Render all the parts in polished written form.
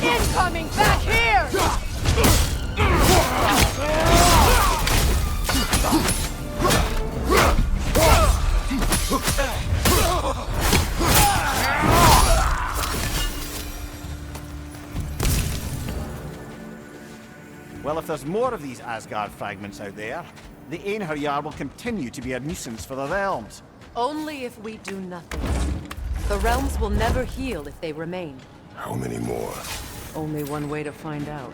Incoming back here! Well, if there's more of these Asgard fragments out there, the Einherjar will continue to be a nuisance for the realms. Only if we do nothing. The realms will never heal if they remain. How many more? Only one way to find out.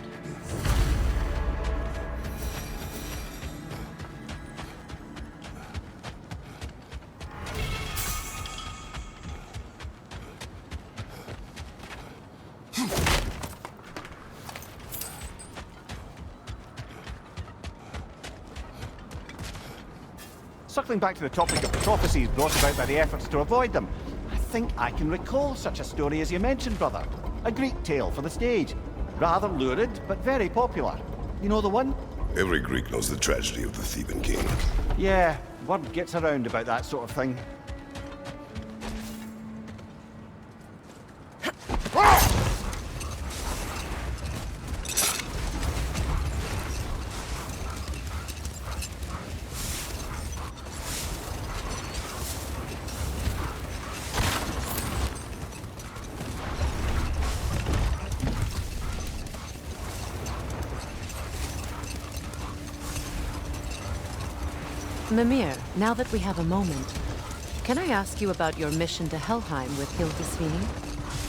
Circling back to the topic of prophecies brought about by the efforts to avoid them, I think I can recall such a story as you mentioned, brother. A Greek tale for the stage. Rather lurid, but very popular. You know the one? Every Greek knows the tragedy of the Theban king. Yeah, word gets around about that sort of thing. Mimir, now that we have a moment, can I ask you about your mission to Helheim with Hildisvíni?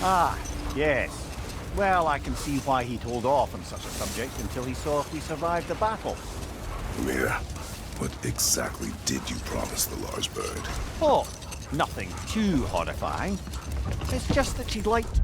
Ah, yes. Well, I can see why he'd hold off on such a subject until he saw if we survived the battle. Mimir, what exactly did you promise the large bird? Oh, nothing too horrifying. It's just that she'd like to...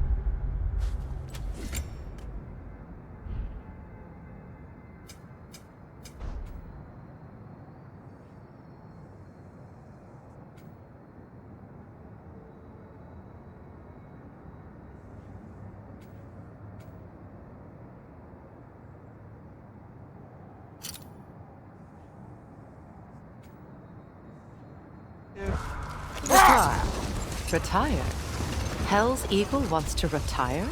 Retire. Retire? Hell's Eagle wants to retire?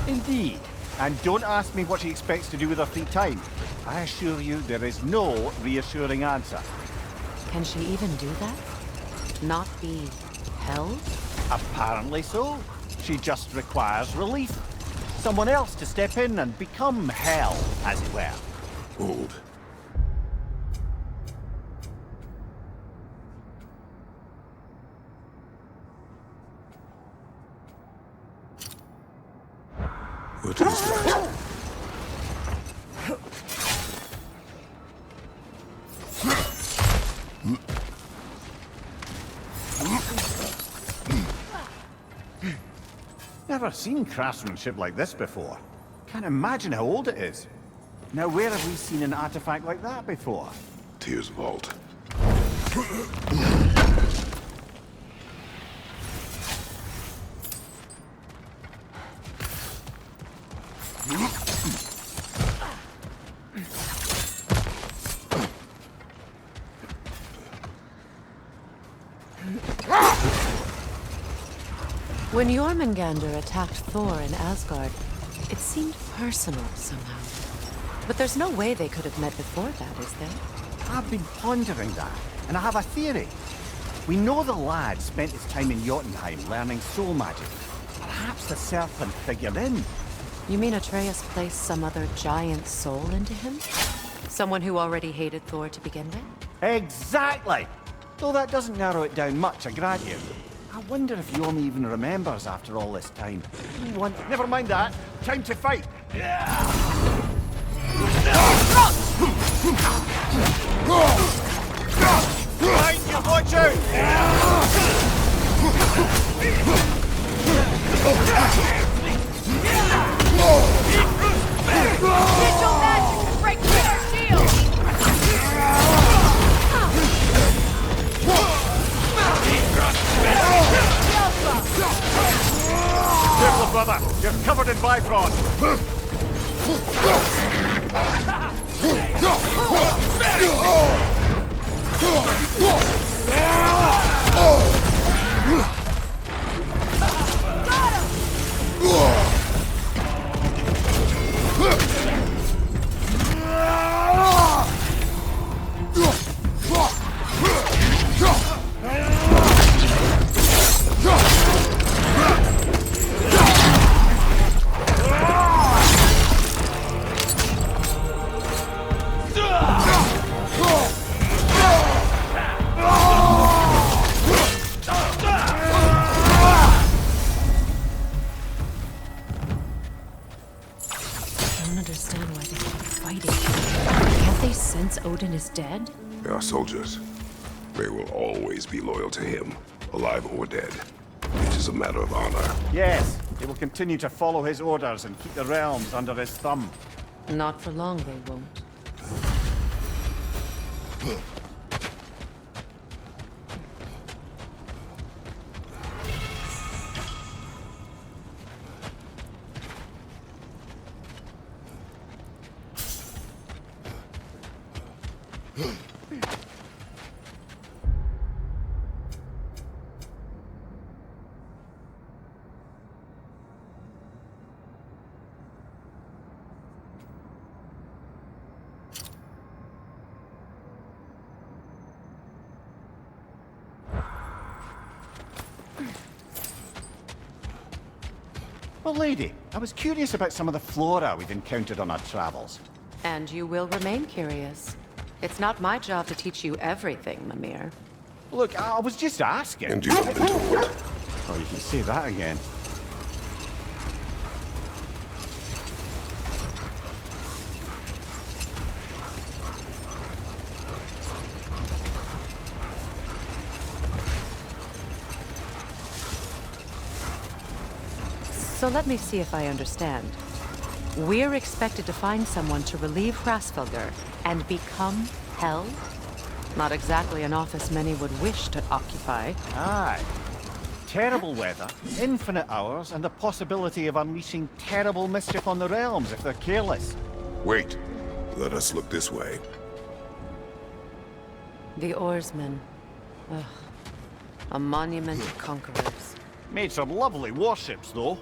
Indeed. And don't ask me what she expects to do with her free time. I assure you there is no reassuring answer. Can she even do that? Not be held? Apparently so. She just requires relief. Someone else to step in and become hell, as it were. Hold. What is that? Never seen craftsmanship like this before. Can't imagine how old it is. Now, where have we seen an artifact like that before? Tyr's vault. When Jormungandr attacked Thor in Asgard, it seemed personal somehow. But there's no way they could have met before that, is there? I've been pondering that, and I have a theory. We know the lad spent his time in Jotunheim learning soul magic. Perhaps the serpent figured in. You mean Atreus placed some other giant soul into him? Someone who already hated Thor to begin with? Exactly! Though that doesn't narrow it down much, I grant you. I wonder if Yom even remembers after all this time. Never mind that. Time to fight! Behind you, watch out! Use your magic to break through their shield! Careful, brother! You're covered in Bifrost! Odin is dead? They are soldiers. They will always be loyal to him, alive or dead. It is a matter of honor. Yes, they will continue to follow his orders and keep the realms under his thumb. Not for long, they won't. Well, lady, I was curious about some of the flora we've encountered on our travels. And you will remain curious. It's not my job to teach you everything, Mimir. Look, I was just asking. And you have been told. Oh, you can say that again. So let me see if I understand. We're expected to find someone to relieve Hrasfelger and become Hell? Not exactly an office many would wish to occupy. Aye. Terrible weather, infinite hours, and the possibility of unleashing terrible mischief on the realms if they're careless. Wait. Let us look this way. The oarsmen. Ugh. A monument to conquerors. Made some lovely warships, though.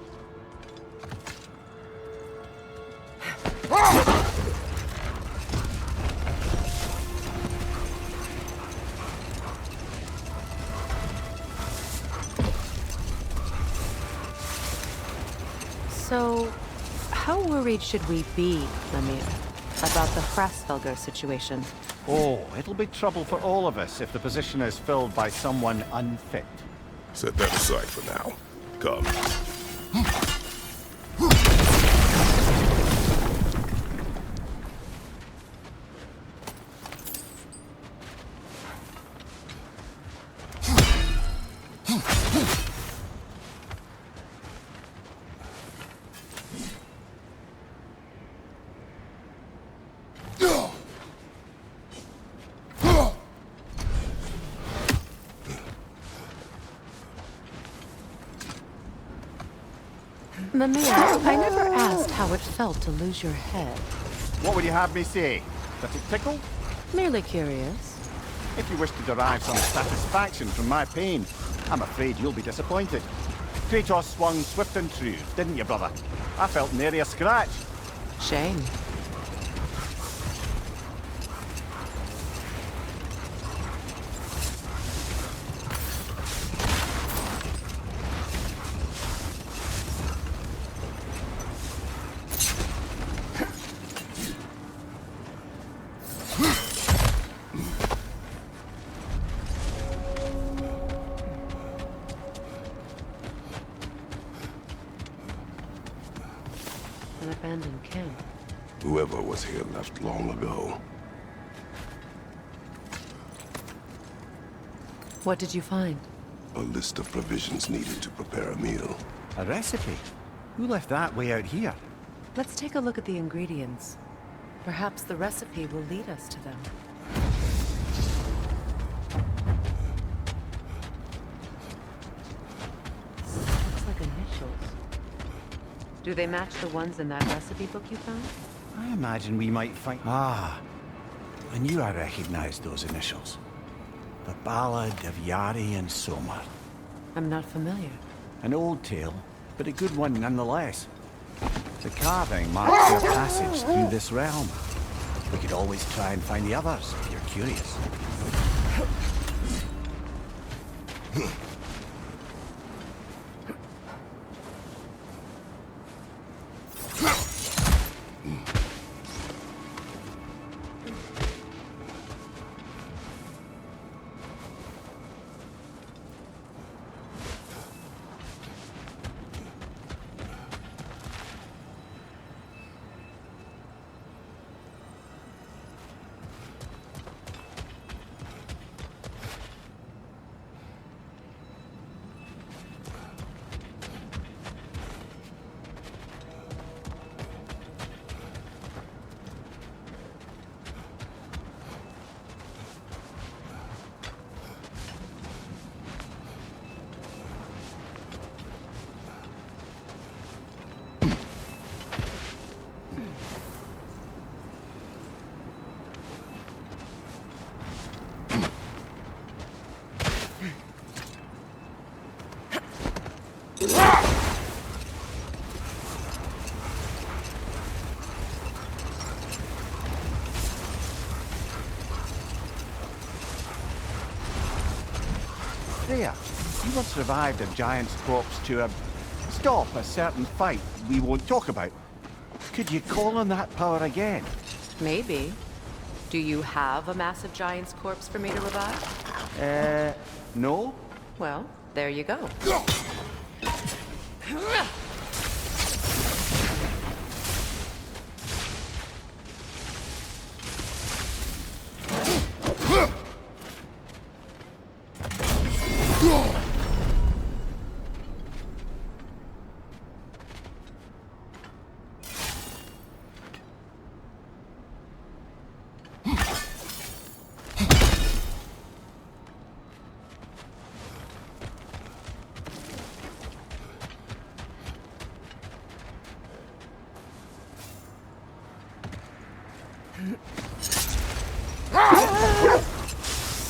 So, how worried should we be, Mimir, about the Hrasfelger situation? Oh, it'll be trouble for all of us if the position is filled by someone unfit. Set that aside for now. Come. Mimir, I never asked how it felt to lose your head. What would you have me say? That it tickled? Merely curious. If you wish to derive some satisfaction from my pain, I'm afraid you'll be disappointed. Kratos swung swift and true, didn't you, brother? I felt nary a scratch. Shame. An abandoned camp. Whoever was here left long ago. What did you find? A list of provisions needed to prepare a meal. A recipe? Who left that way out here? Let's take a look at the ingredients. Perhaps the recipe will lead us to them. Looks like initials. Do they match the ones in that recipe book you found? I imagine we might find... Ah, I knew I recognized those initials. The Ballad of Yari and Somar. I'm not familiar. An old tale, but a good one nonetheless. The carving marks their passage through this realm. We could always try and find the others, if you're curious. There. You once revived a giant's corpse to stop a certain fight we won't talk about. Could you call on that power again? Maybe. Do you have a massive giant's corpse for me to revive? No? Well, there you go.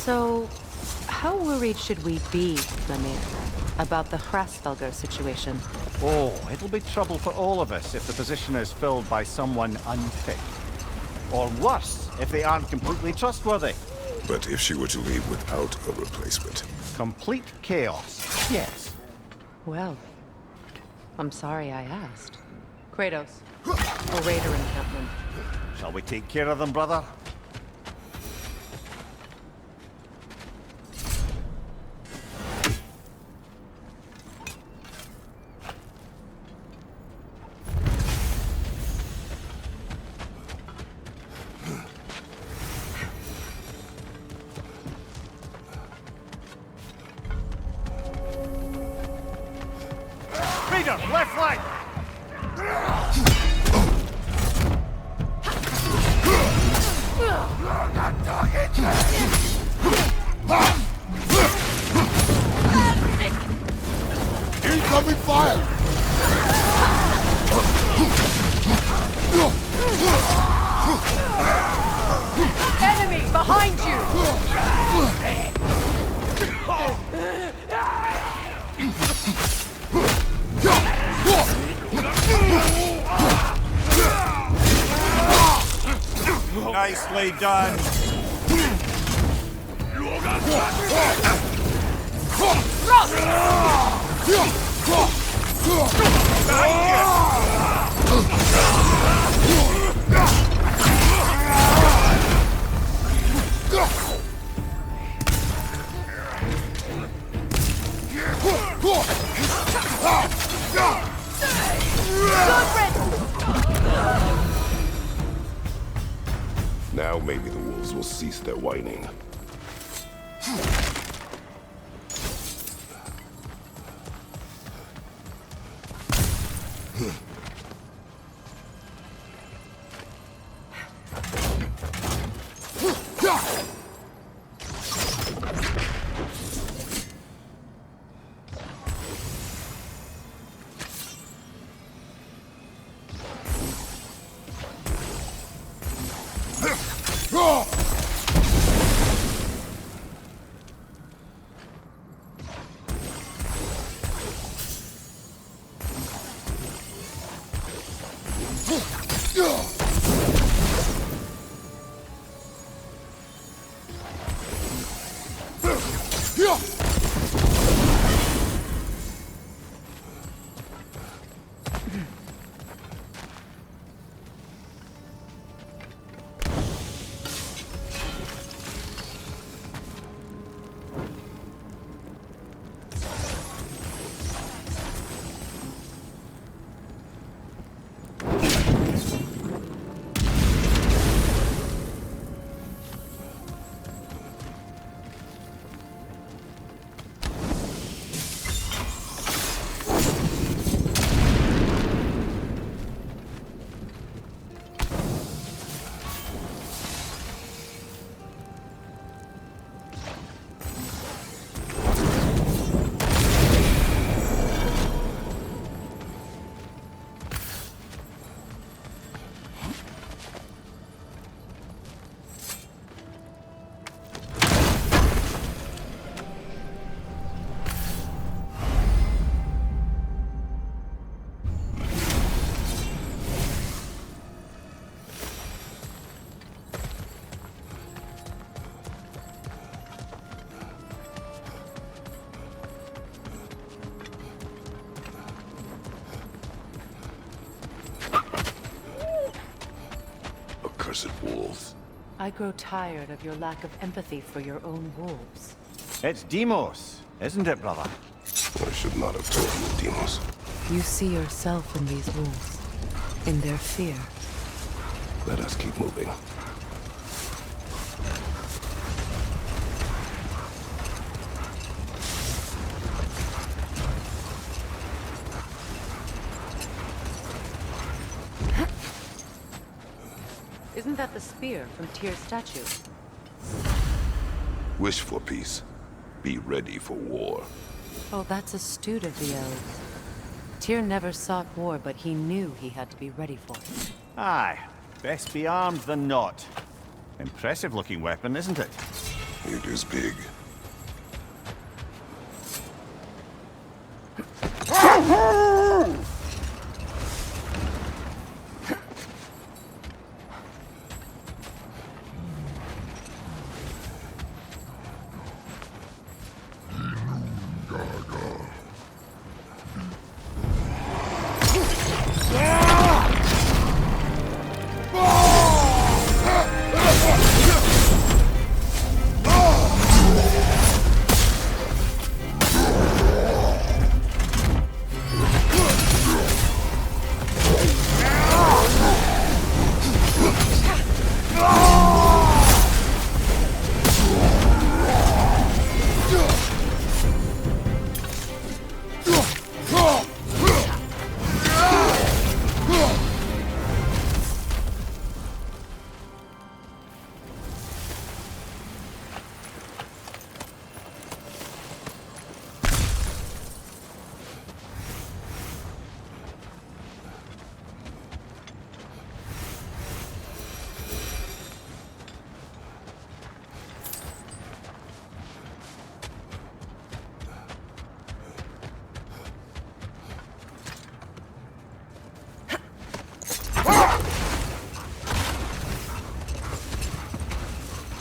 So, how worried should we be, Lemire, about the Hrasfelger situation? Oh, it'll be trouble for all of us if the position is filled by someone unfit. Or worse, if they aren't completely trustworthy. But if she were to leave without a replacement? Complete chaos, yes. Well, I'm sorry I asked. Kratos, a raider encampment. Shall we take care of them, brother? Left flank! Incoming fire! Enemy behind you! Nicely done. Good riddance! Now maybe the wolves will cease their whining. Accursed wolves. I grow tired of your lack of empathy for your own wolves. It's Demos, isn't it, brother? I should not have told you, Demos. You see yourself in these wolves, in their fear. Let us keep moving. Isn't that the spear from Tyr's statue? Wish for peace. Be ready for war. Oh, that's astute of the elves. Tyr never sought war, but he knew he had to be ready for it. Aye, best be armed than not. Impressive looking weapon, isn't it? It is big.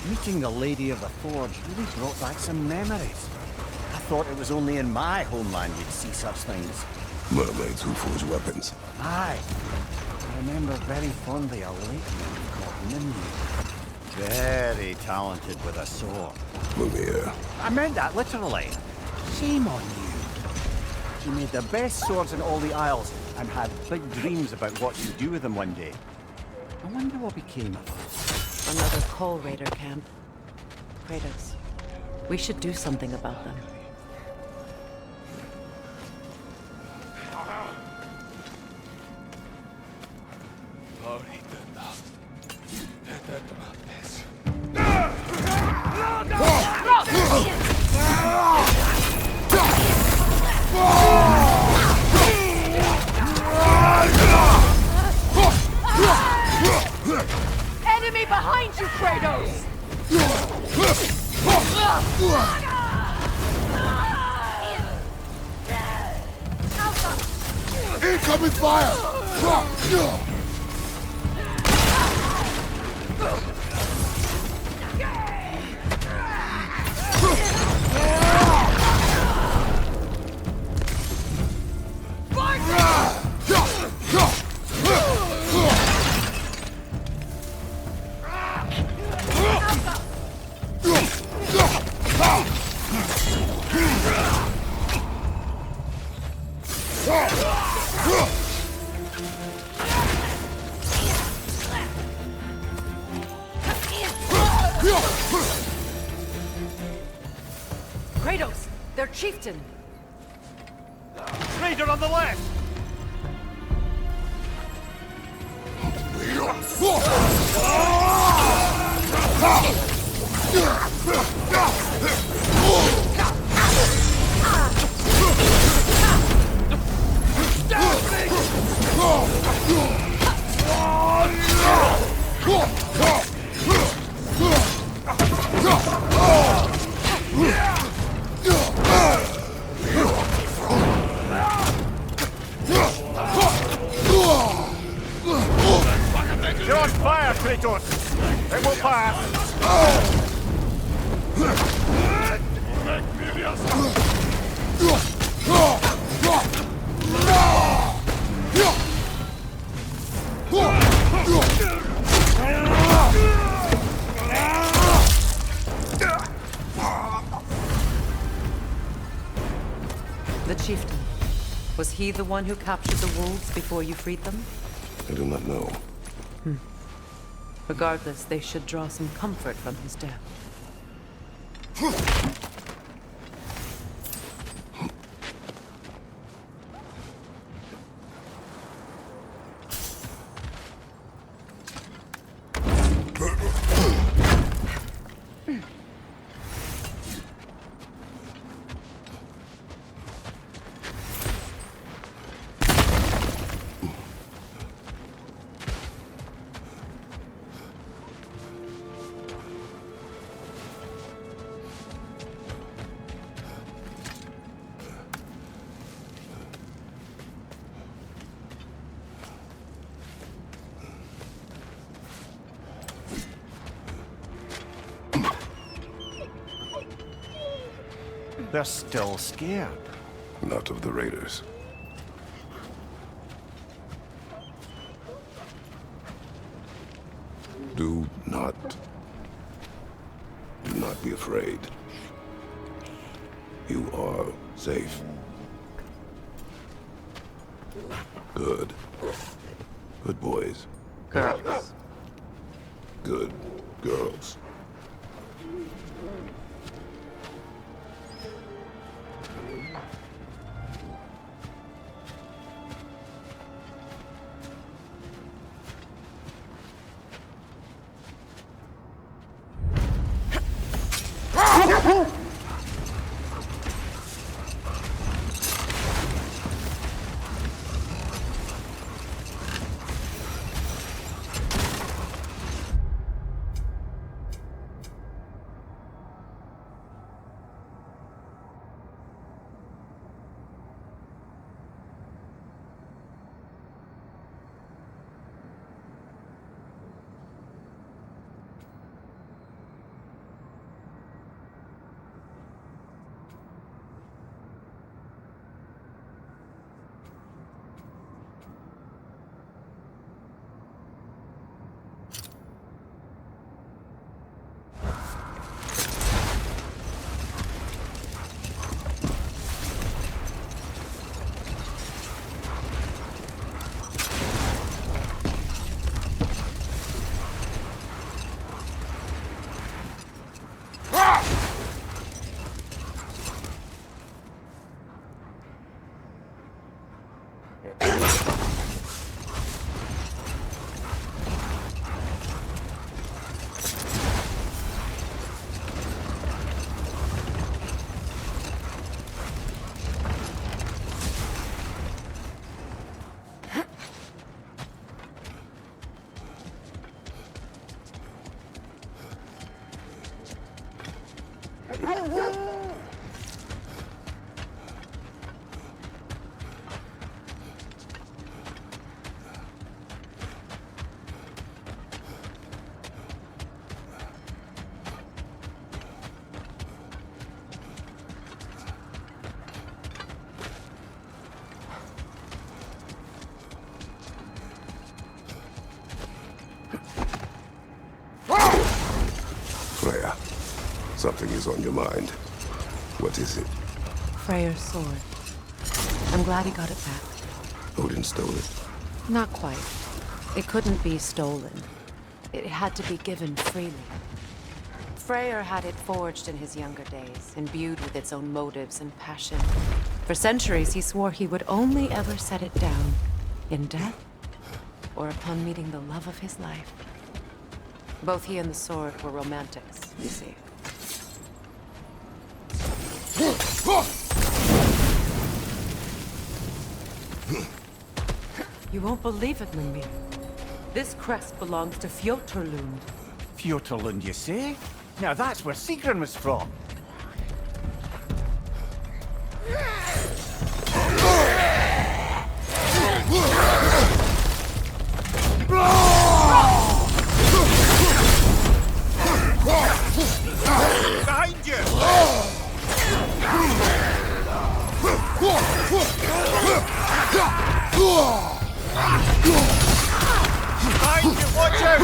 Meeting the Lady of the Forge really brought back some memories. I thought it was only in my homeland you'd see such things. Mermaids who forge weapons. Aye. I remember very fondly a lake nymph called Nimue. Very talented with a sword. Move here. I meant that literally. Shame on you. She made the best swords in all the Isles and had big dreams about what she'd do with them one day. I wonder what became of her. Another Coal Raider camp. Kratos, we should do something about them. Enemy behind you, Kratos! Incoming fire! Kratos, their chieftain! Raider on the left! You're on fire, Kratos! It will pass! The chieftain. Was he the one who captured the wolves before you freed them? I do not know. Regardless, they should draw some comfort from his death. They're still scared. Not of the Raiders. Do not be afraid. You are safe. Good. Good boys. Girls. Good girls. Freya, something is on your mind. What is it? Freyr's sword. I'm glad he got it back. Odin stole it. Not quite. It couldn't be stolen. It had to be given freely. Freyr had it forged in his younger days, imbued with its own motives and passion. For centuries, he swore he would only ever set it down in death or upon meeting the love of his life. Both he and the sword were romantics, you see. You won't believe it, Mimir. This crest belongs to Fjoturlund. Fjoturlund, you say? Now that's where Sigrun was from. Behind you! Behind you, watch out!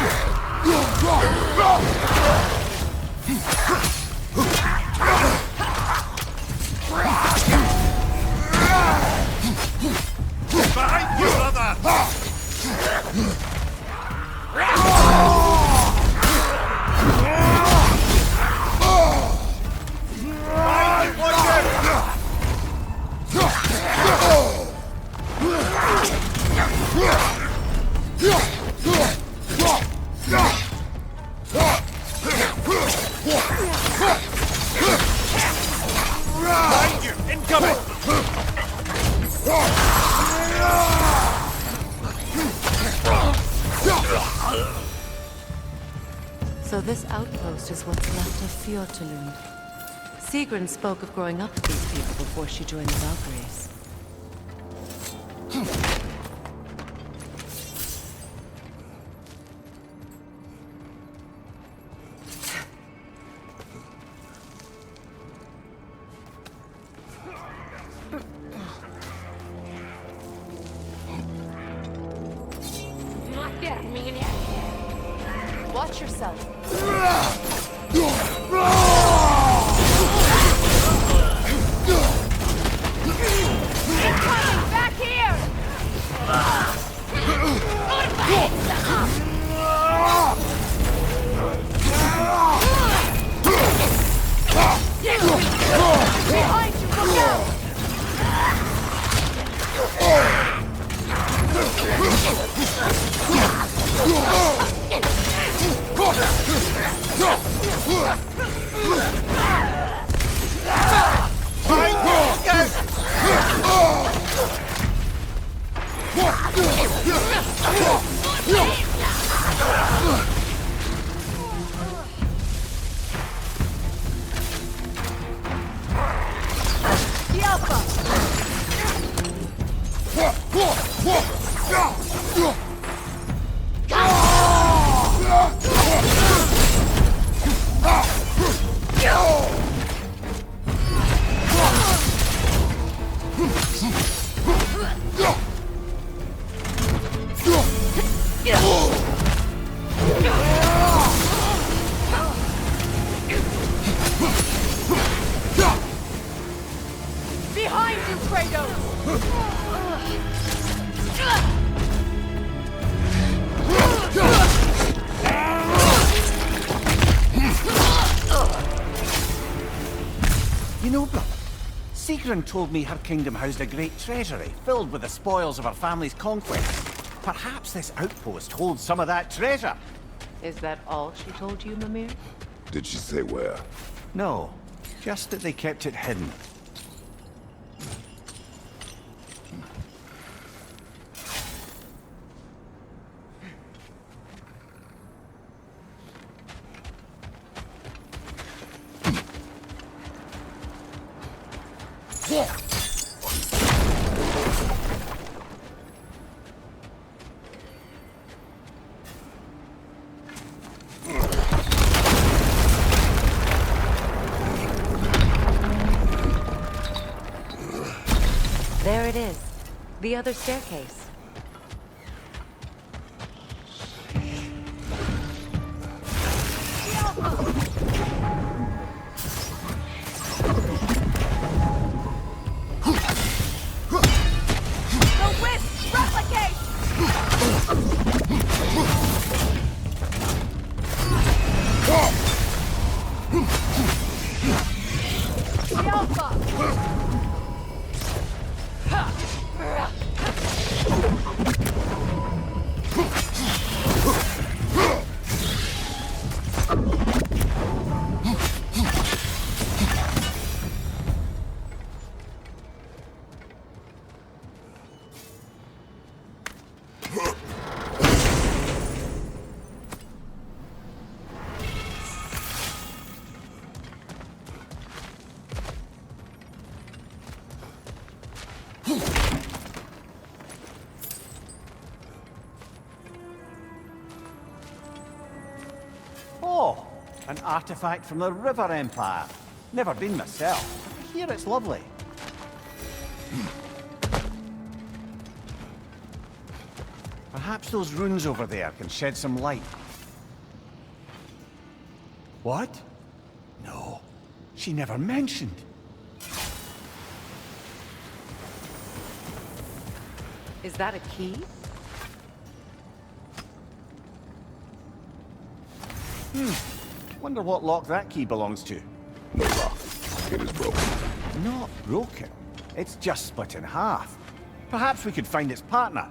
Behind you, brother! Behind you! Incoming! So this outpost is what's left of Fjoturlund. Sigrun spoke of growing up with these people before she joined the Valkyries. Watch yourself. Incoming! Back here! Behind you! Look out! Behind you, Kratos! You know, brother, Sigrun told me her kingdom housed a great treasury filled with the spoils of her family's conquests. Perhaps this outpost holds some of that treasure. Is that all she told you, Mimir? Did she say where? No, just that they kept it hidden. it is. The other staircase. The wisp! Replicate! The Alpha! Oh, an artifact from the River Empire. Never been myself. I hear it's lovely. Perhaps those runes over there can shed some light. What? No, she never mentioned. Is that a key? Wonder what lock that key belongs to. No lock. It is broken. Not broken. It's just split in half. Perhaps we could find its partner.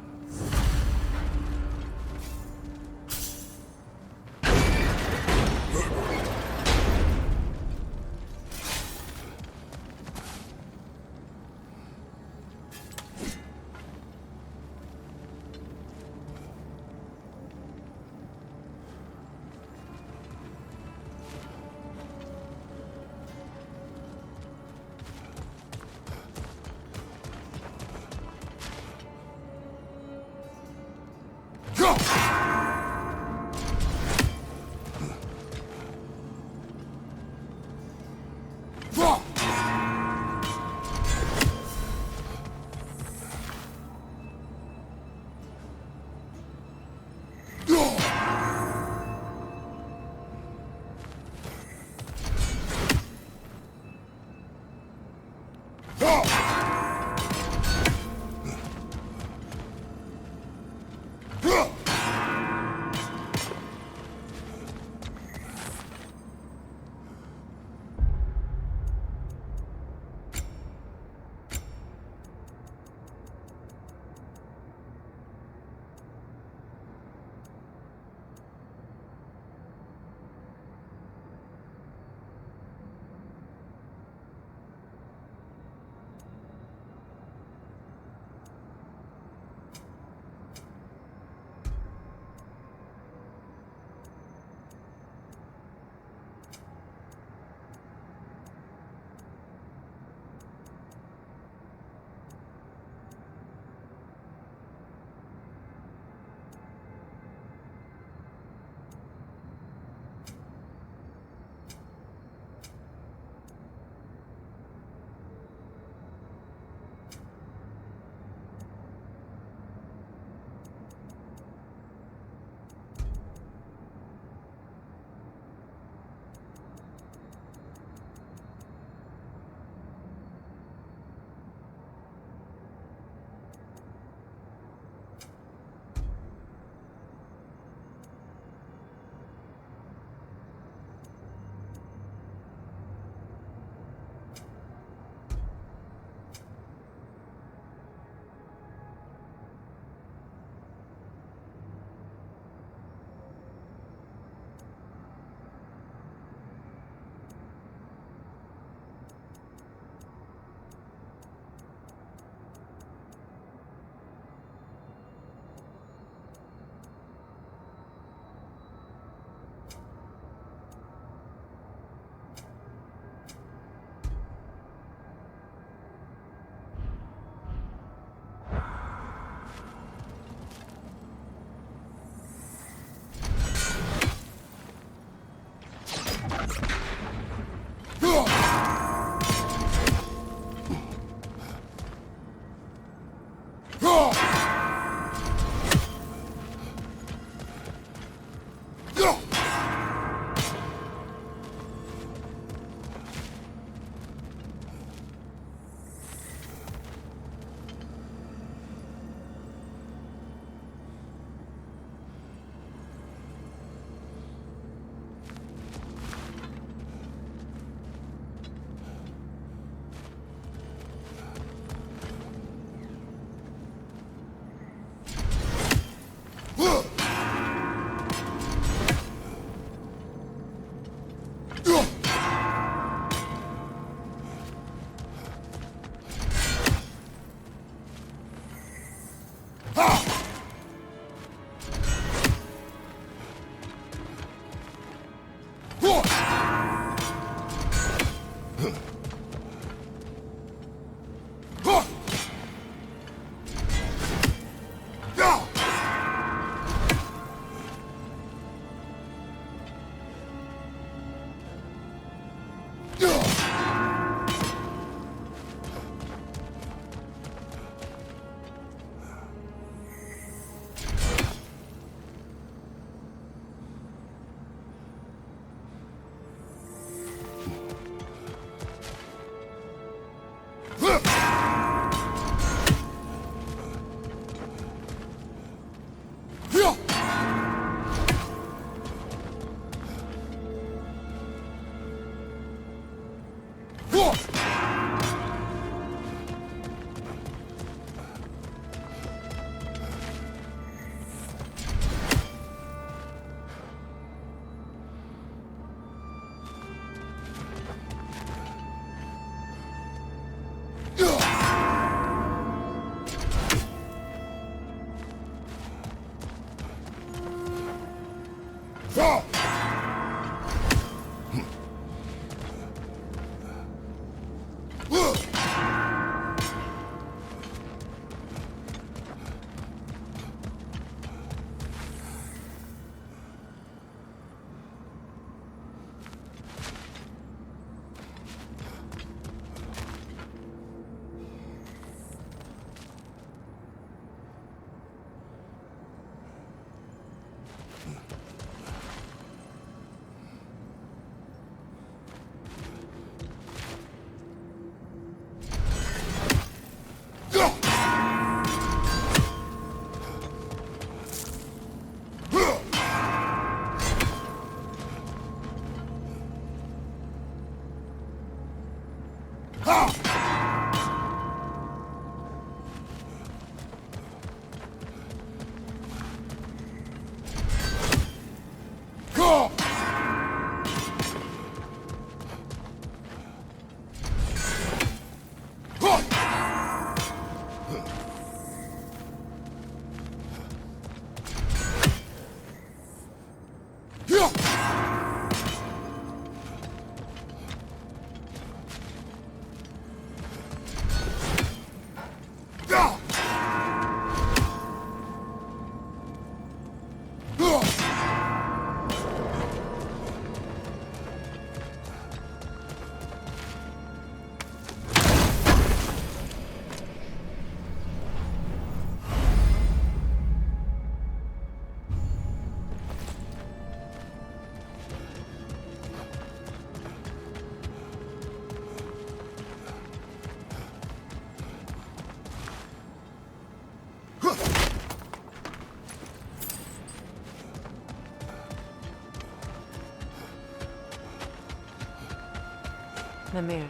Mimir,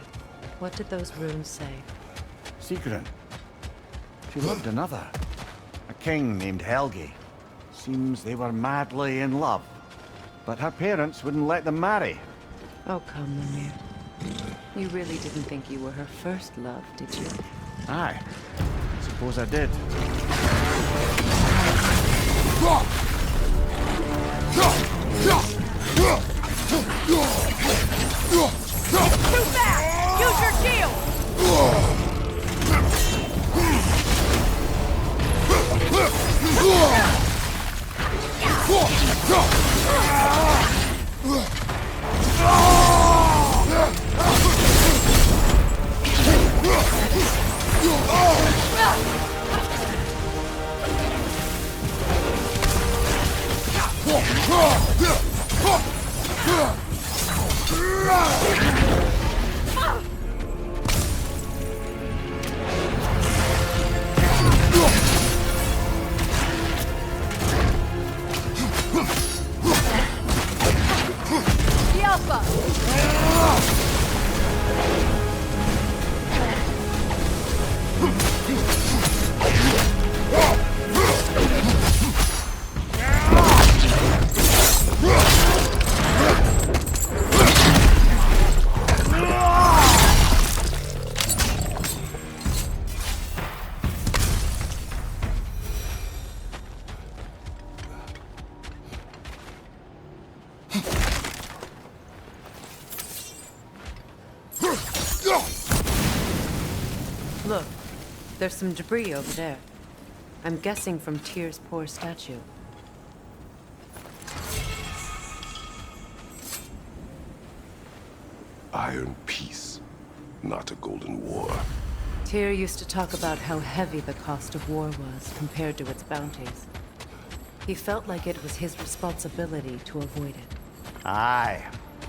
what did those runes say? Sigrun. She loved another. A king named Helgi. Seems they were madly in love. But her parents wouldn't let them marry. Oh, come, Mimir. You really didn't think you were her first love, did you? Aye. Suppose I did. Too fast! Use your shield! Look, there's some debris over there. I'm guessing from Tyr's poor statue. Iron peace, not a golden war. Tyr used to talk about how heavy the cost of war was compared to its bounties. He felt like it was his responsibility to avoid it. Aye.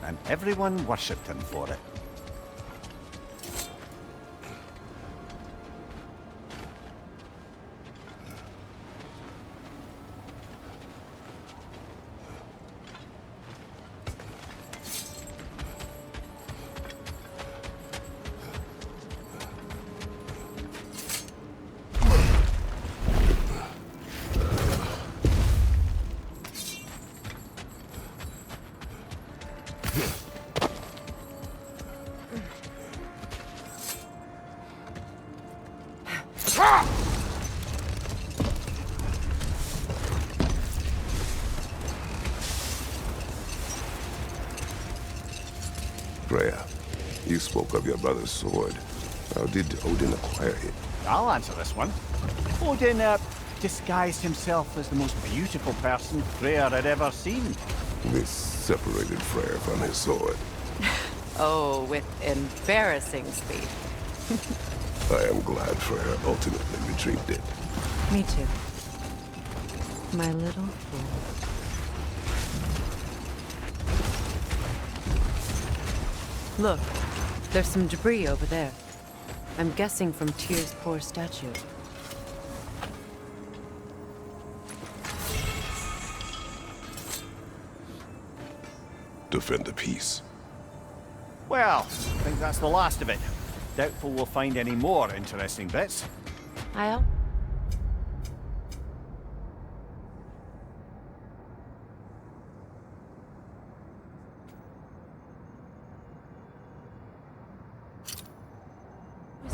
And everyone worshipped him for it. Freya, you spoke of your brother's sword. How did Odin acquire it? I'll answer this one. Odin, disguised himself as the most beautiful person Freya had ever seen. This separated Freya from his sword. Oh, with embarrassing speed. I am glad Freya ultimately retrieved it. Me too. My little fool. Look, there's some debris over there. I'm guessing from Tyr's poor statue. Defend the peace. Well, I think that's the last of it. Doubtful we'll find any more interesting bits. I'll...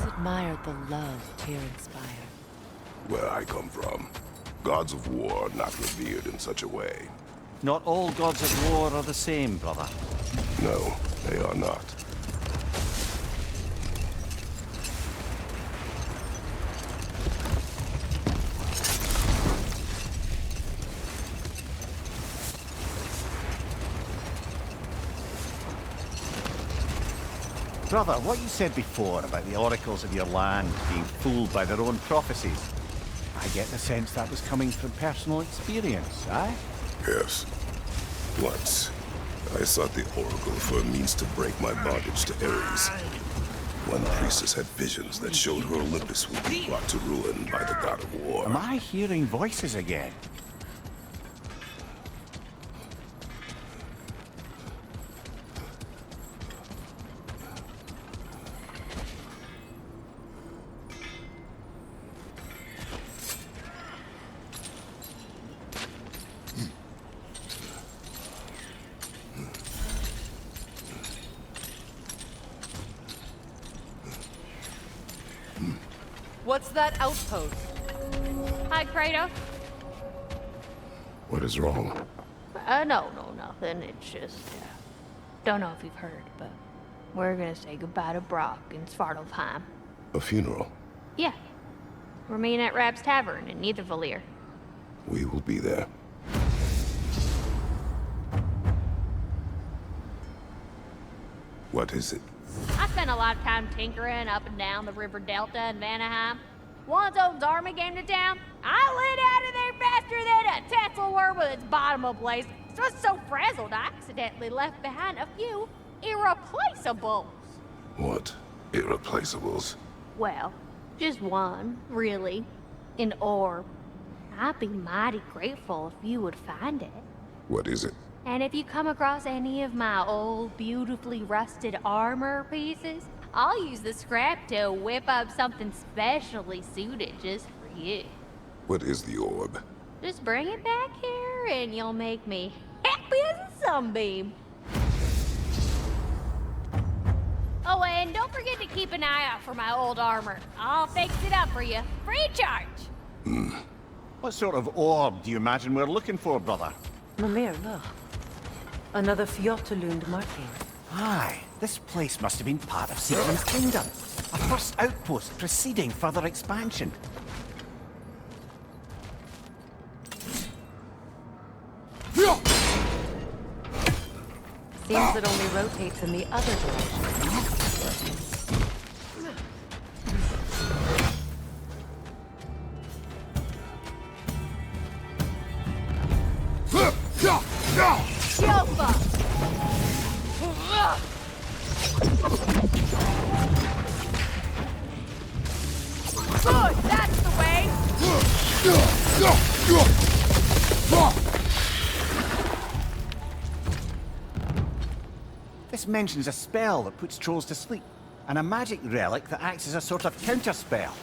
always admired the love Tyr inspired. Where I come from, gods of war are not revered in such a way. Not all gods of war are the same, brother. No, they are not. Brother, what you said before about the oracles of your land being fooled by their own prophecies, I get the sense that was coming from personal experience, aye? Yes. Once, I sought the Oracle for a means to break my bondage to Ares. One priestess had visions that showed her Olympus would be brought to ruin by the god of war. Am I hearing voices again? What's that outpost? Hi, Kratos. What is wrong? No, nothing. It's just, don't know if you've heard, but we're gonna say goodbye to Brock in Svartalfheim. A funeral? Yeah. We're meeting at Rab's Tavern in Nethervalir. We will be there. What is it? I spent a lot of time tinkering up and down the river delta in Vanaheim. Once old army came to town, I lit out of there faster than a Tetzel worm with its bottom ablaze. So I was so frazzled I accidentally left behind a few irreplaceables. What? Irreplaceables? Well, just one, really. An orb. I'd be mighty grateful if you would find it. What is it? And if you come across any of my old, beautifully rusted armor pieces, I'll use the scrap to whip up something specially suited just for you. What is the orb? Just bring it back here and you'll make me happy as a sunbeam. Oh, and don't forget to keep an eye out for my old armor. I'll fix it up for you, free of charge. What sort of orb do you imagine we're looking for, brother? Mimir, look. Another Fjotalund marking. Aye, this place must have been part of Sigmund's kingdom. A first outpost preceding further expansion. Seems it only rotates in the other direction. Jofa! Good, that's the way! This mentions a spell that puts trolls to sleep, and a magic relic that acts as a sort of counterspell.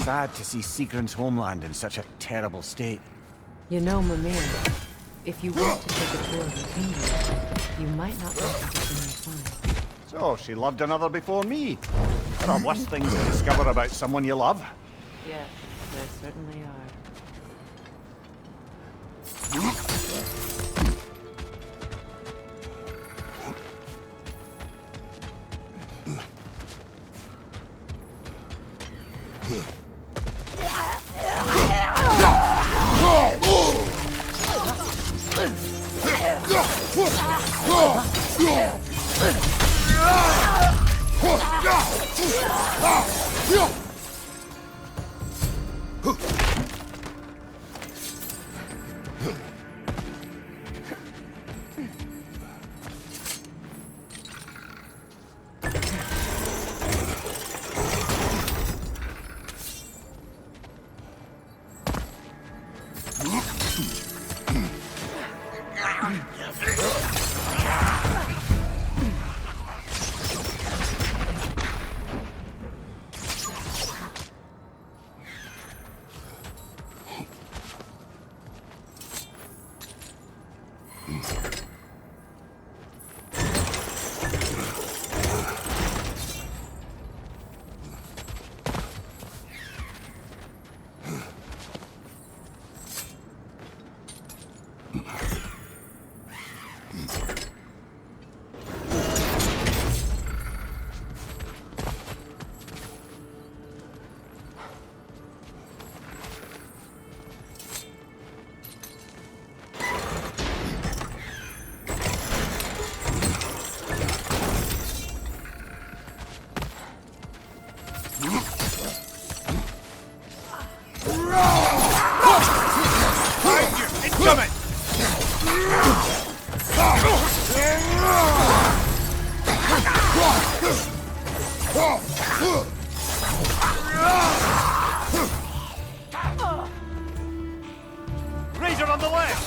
Sad to see Sigrun's homeland in such a terrible state. You know, Mimir, if you want to take a tour of the kingdom, you might not want to get find. So, she loved another before me. There are worse things to discover about someone you love. Yes, there certainly are. Razor on the left!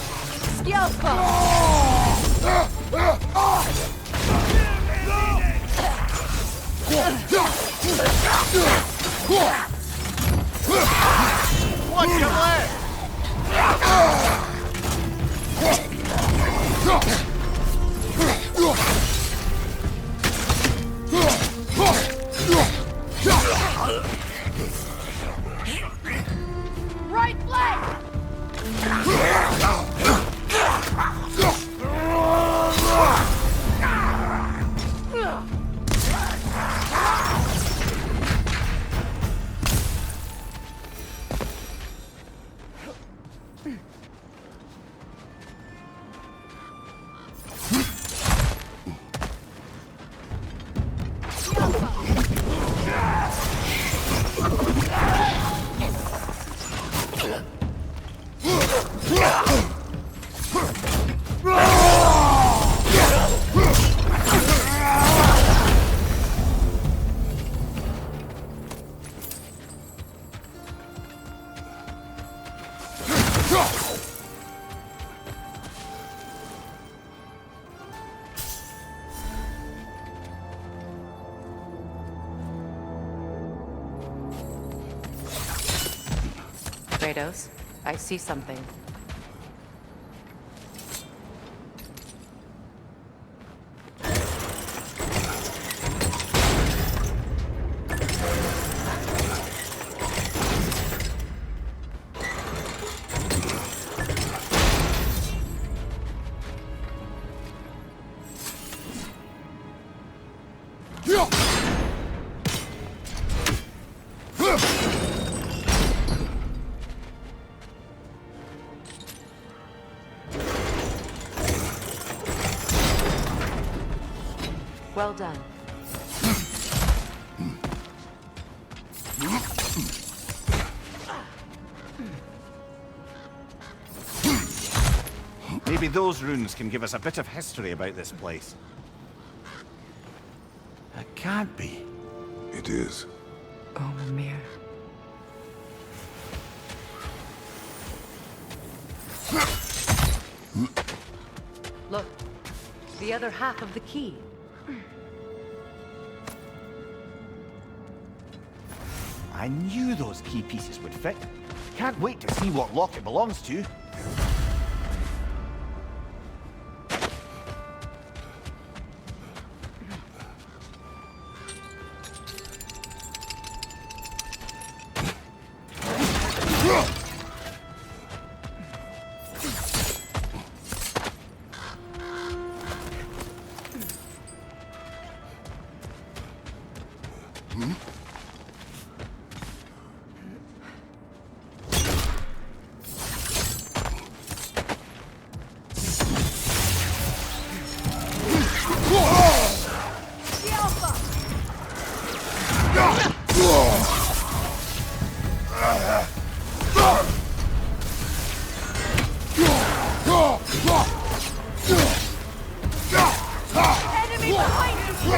Watch your left! Right flank! Kratos, I see something. Well done. Maybe those runes can give us a bit of history about this place. It can't be. It is. Oh, Mimir. Look, the other half of the key. I knew those key pieces would fit. Can't wait to see what lock it belongs to. Enemy behind you!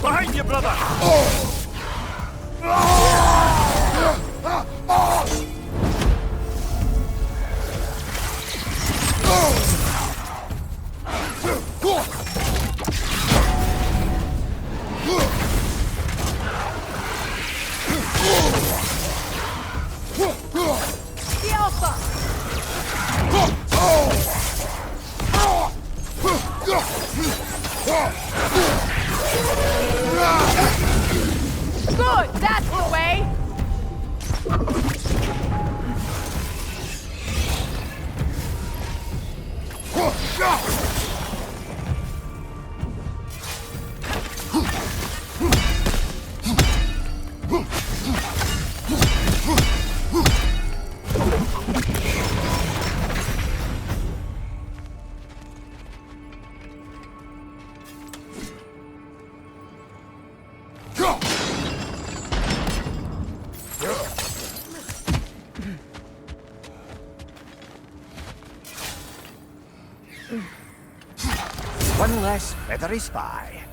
Behind you, brother! The Alpha! Good! That's the way! One less feathery spy.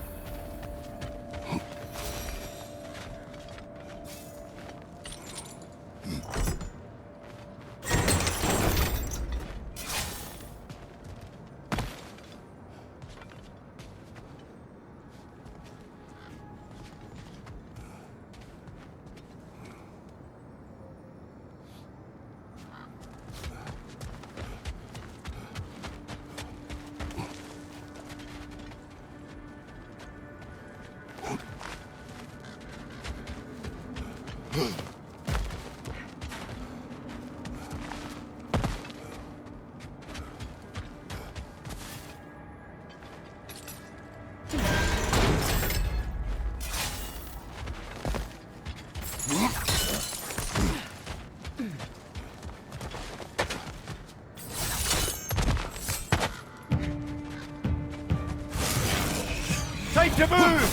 Time to move!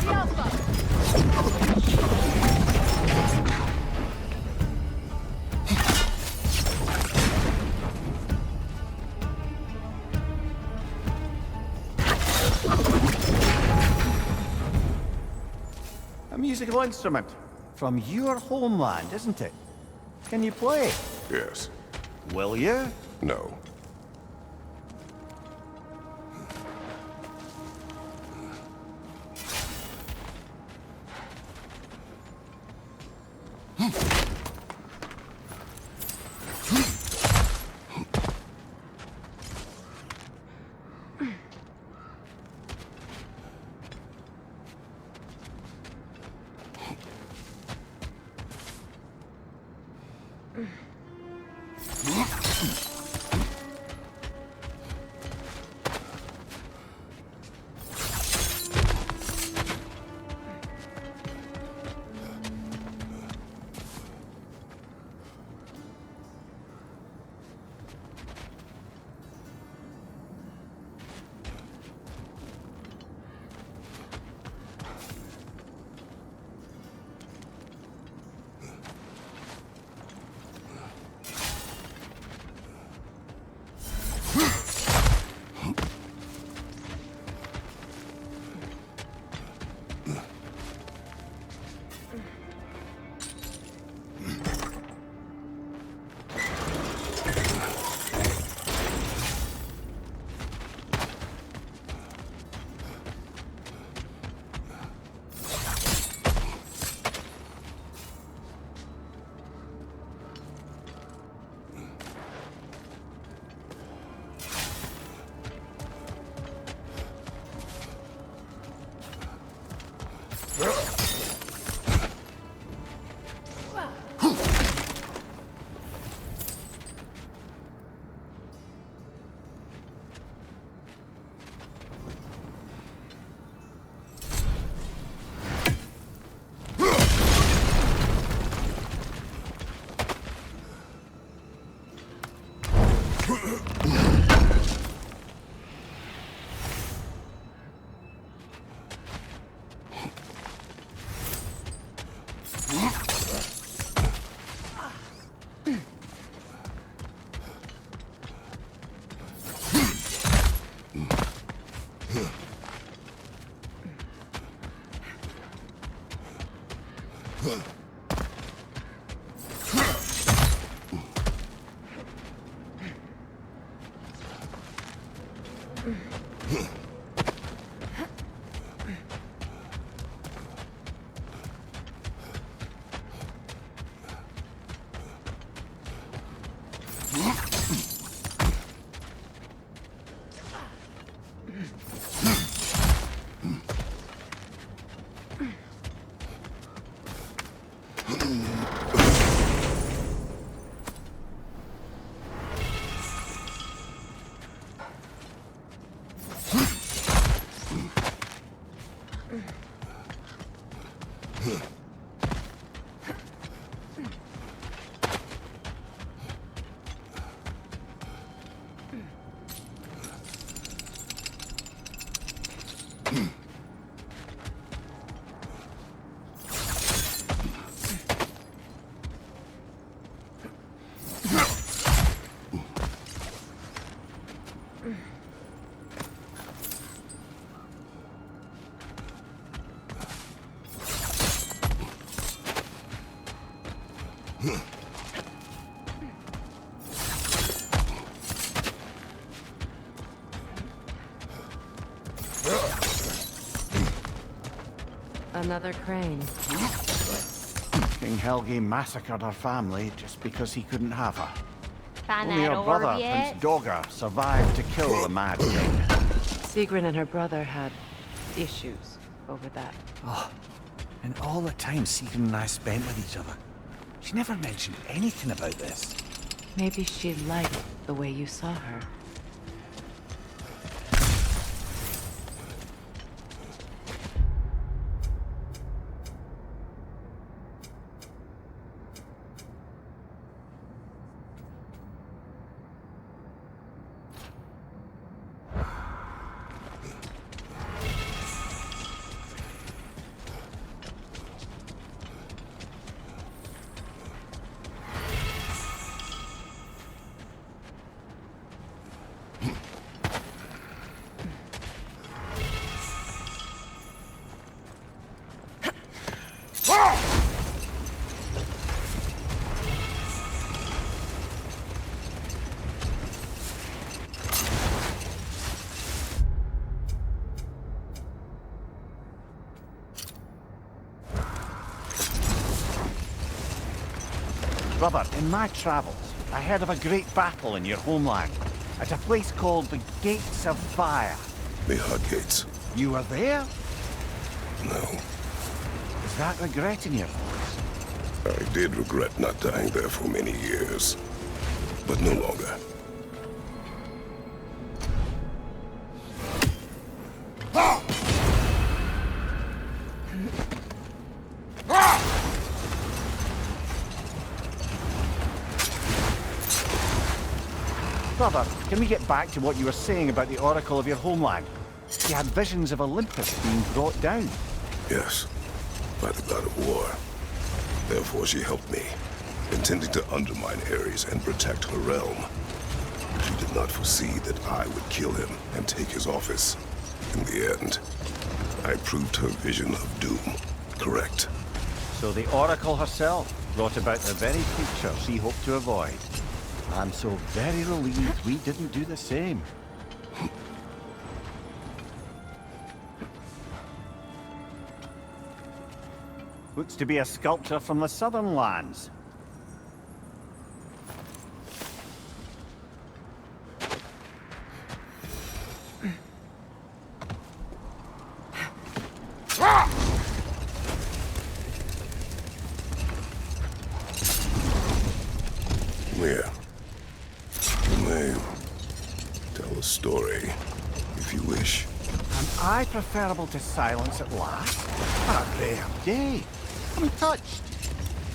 The Alpha! A musical instrument. From your homeland, isn't it? Can you play? Yes. Will you? No. Another crane. King Helgi massacred her family just because he couldn't have her. Find Only that her brother, orb yet? Prince Dogger, survived to kill the Mad King. Sigrun and her brother had issues over that. Oh, and all the time Sigrun and I spent with each other. She never mentioned anything about this. Maybe she liked the way you saw her. Brother, in my travels, I heard of a great battle in your homeland, at a place called the Gates of Fire. The Hut Gates. You were there? No. Is that regret in your voice? I did regret not dying there for many years, but no longer. Brother, can we get back to what you were saying about the Oracle of your homeland? You had visions of Olympus being brought down. Yes, by the god of war. Therefore she helped me, intending to undermine Ares and protect her realm. She did not foresee that I would kill him and take his office. In the end, I proved her vision of doom correct. So the Oracle herself brought about the very future she hoped to avoid. I'm so very relieved we didn't do the same. Looks to be a sculpture from the southern lands. Where? You may tell a story, if you wish. Am I preferable to silence at last? A rare day. I'm touched.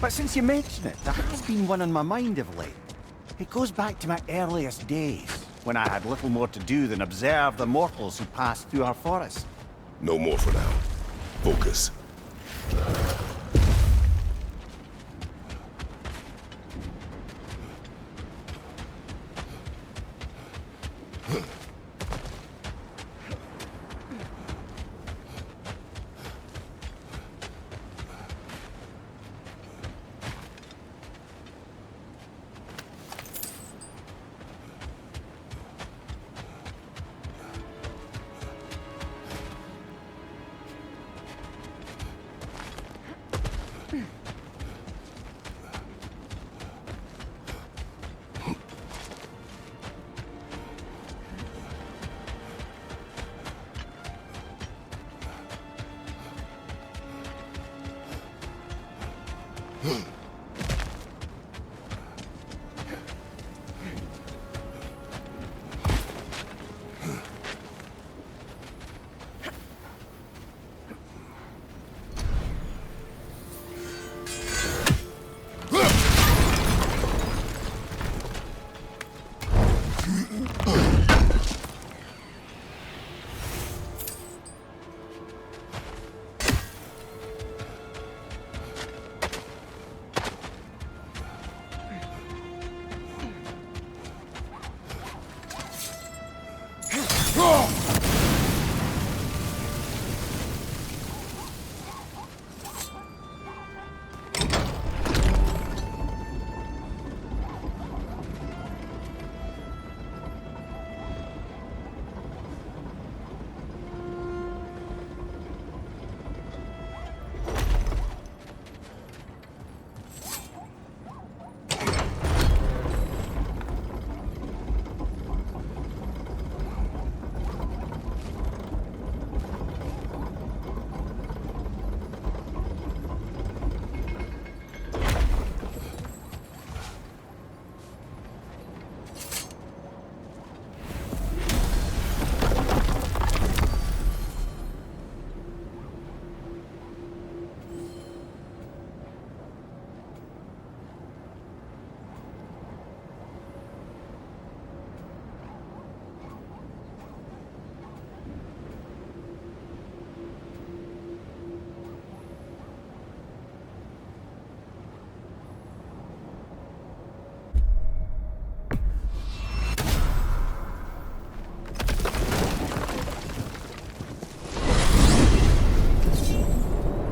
But since you mention it, there has been one on my mind of late. It goes back to my earliest days, when I had little more to do than observe the mortals who passed through our forest. No more for now. Focus.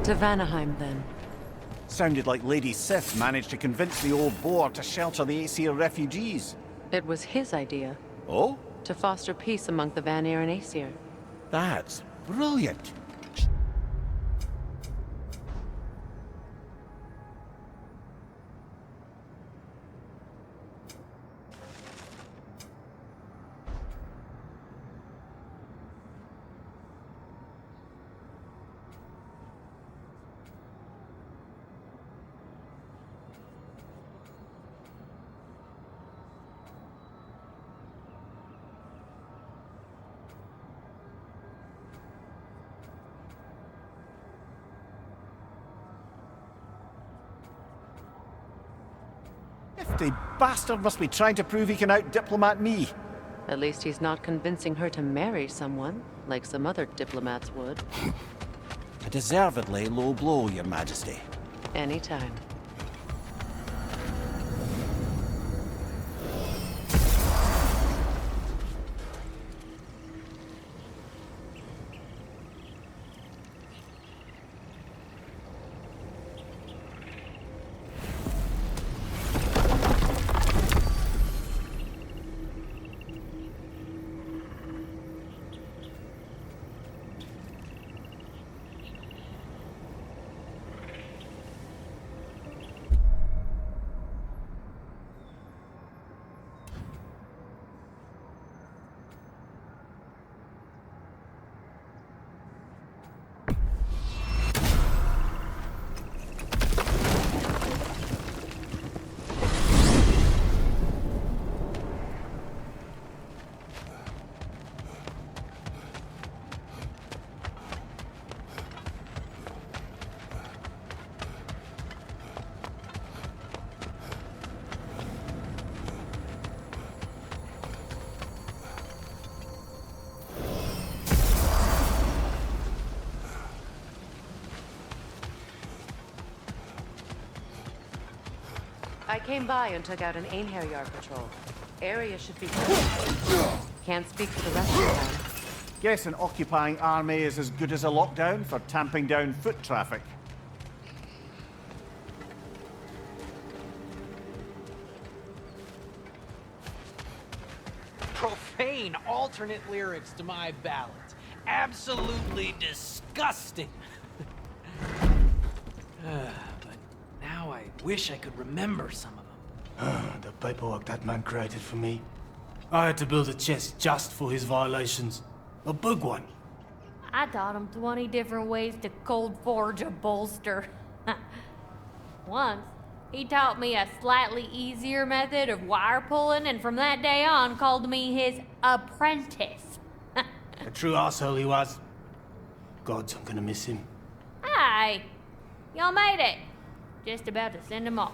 To Vanaheim, then. Sounded like Lady Sif managed to convince the old boar to shelter the Aesir refugees. It was his idea. Oh? To foster peace among the Vanir and Aesir. That's brilliant. The bastard must be trying to prove he can out-diplomat me. At least he's not convincing her to marry someone, like some other diplomats would. A deservedly low blow, Your Majesty. Anytime. came by and took out an Einherjar patrol. Area should be... Can't speak for the rest of the time. Guess an occupying army is as good as a lockdown for tamping down foot traffic. Profane alternate lyrics to my ballads. Absolutely disgusting. But now I wish I could remember some of them. The paperwork that man created for me. I had to build a chest just for his violations. A big one. I taught him 20 different ways to cold forge a bolster. Once, he taught me a slightly easier method of wire pulling, and from that day on called me his apprentice. A true asshole he was. Gods, I'm gonna miss him. Hi, y'all made it. Just about to send him off.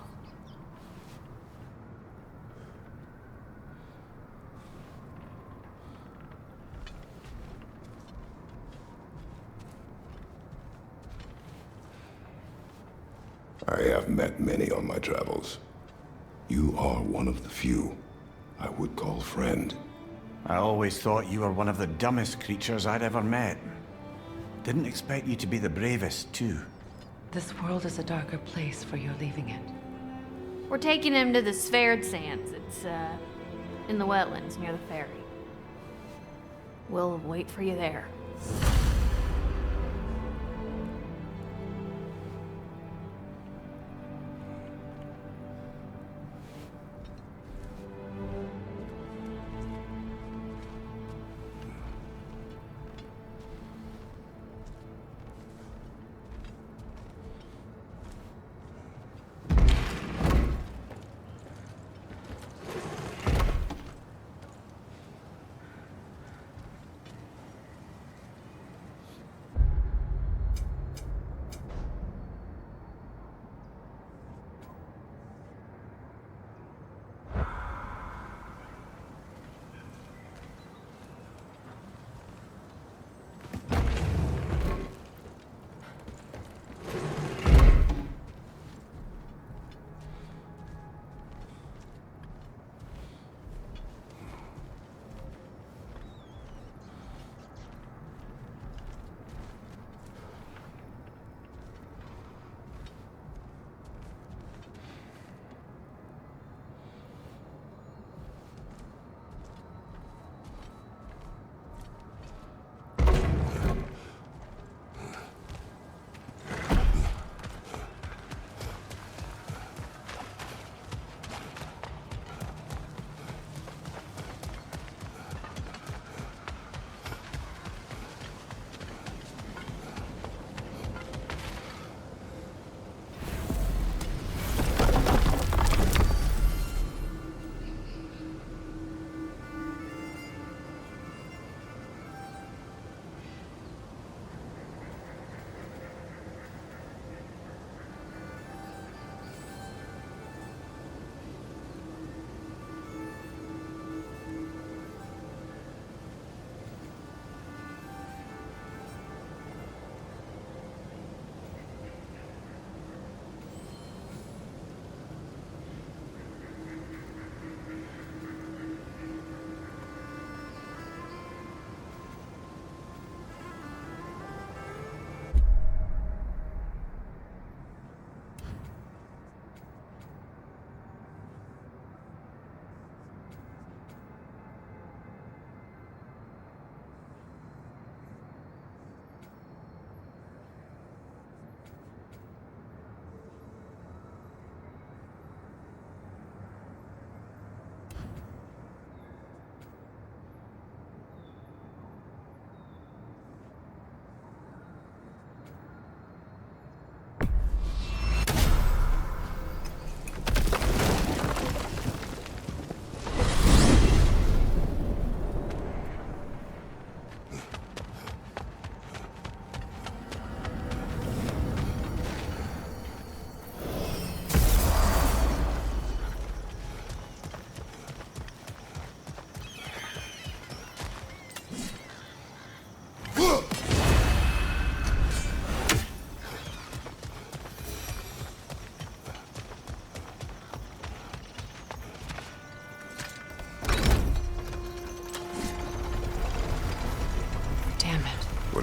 I have met many on my travels. You are one of the few I would call friend. I always thought you were one of the dumbest creatures I'd ever met. Didn't expect you to be the bravest, too. This world is a darker place for your leaving it. We're taking him to the Sverd Sands. It's, in the wetlands near the ferry. We'll wait for you there.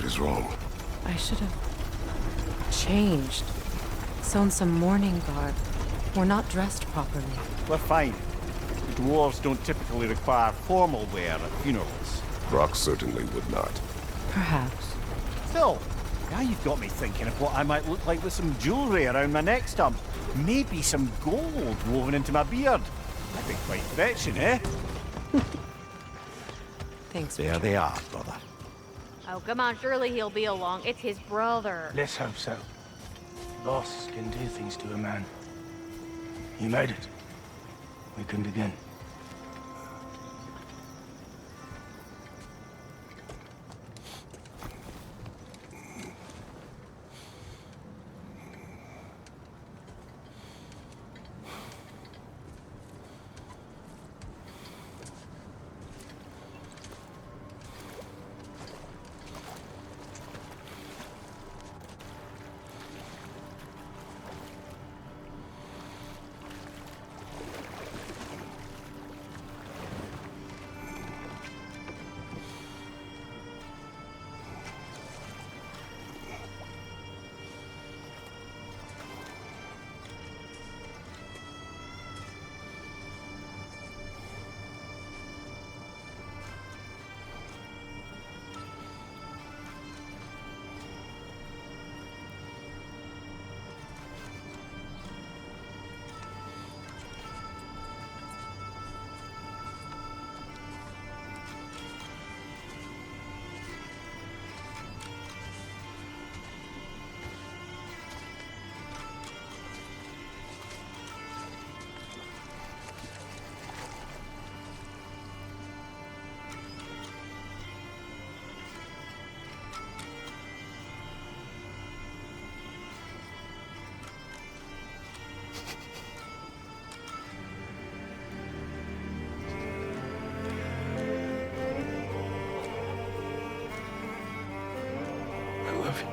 What is wrong? I should have changed. Sewn some mourning garb. We're not dressed properly. We're fine. Dwarves don't typically require formal wear at funerals. Brock certainly would not. Perhaps. Still, now you've got me thinking of what I might look like with some jewellery around my neck stump. Maybe some gold woven into my beard. That'd be quite fetching, eh? Thanks. There they are, brother. Oh, come on, surely he'll be along. It's his brother. Let's hope so. Loss can do things to a man. You made it. We can begin. I love you.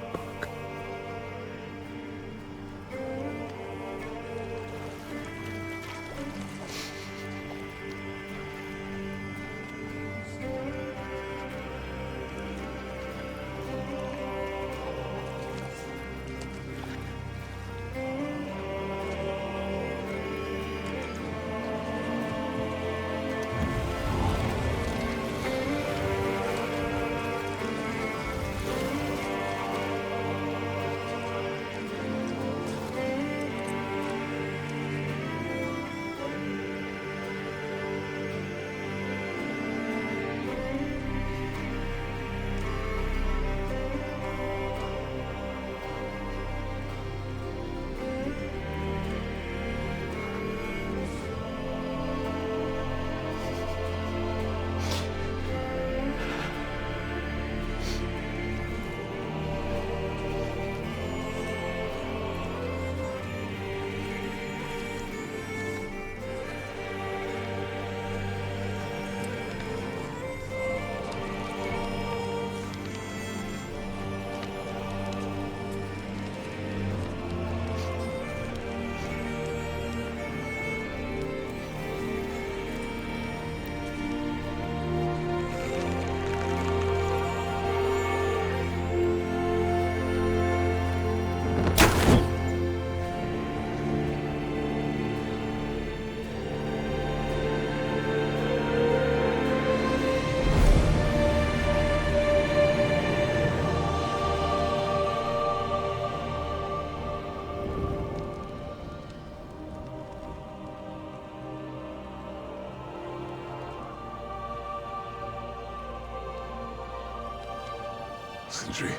Sindri.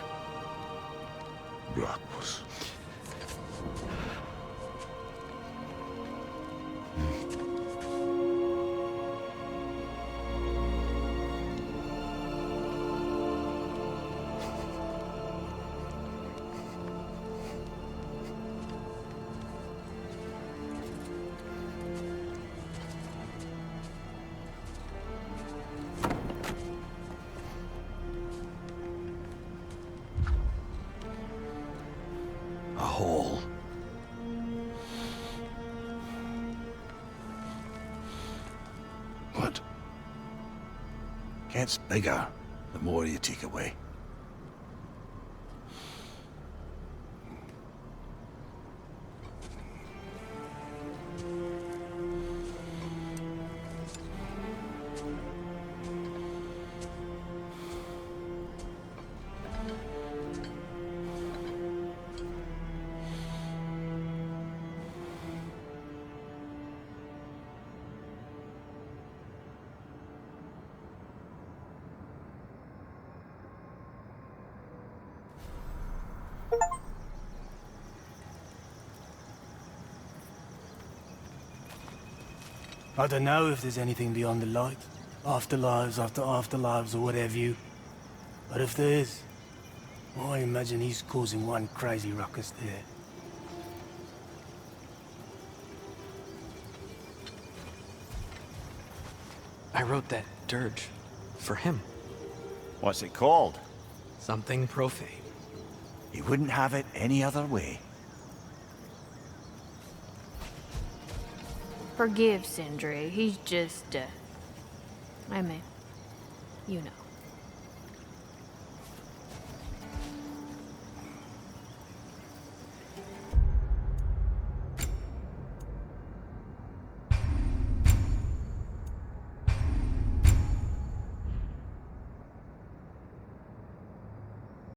Brock was... A hole. What? Gets bigger the more you take away. I don't know if there's anything beyond the light. Afterlives after afterlives or whatever you. But if there is, well, I imagine he's causing one crazy ruckus there. I wrote that dirge for him. What's it called? Something profane. He wouldn't have it any other way. Forgive Sindri. He's just, I mean, you know.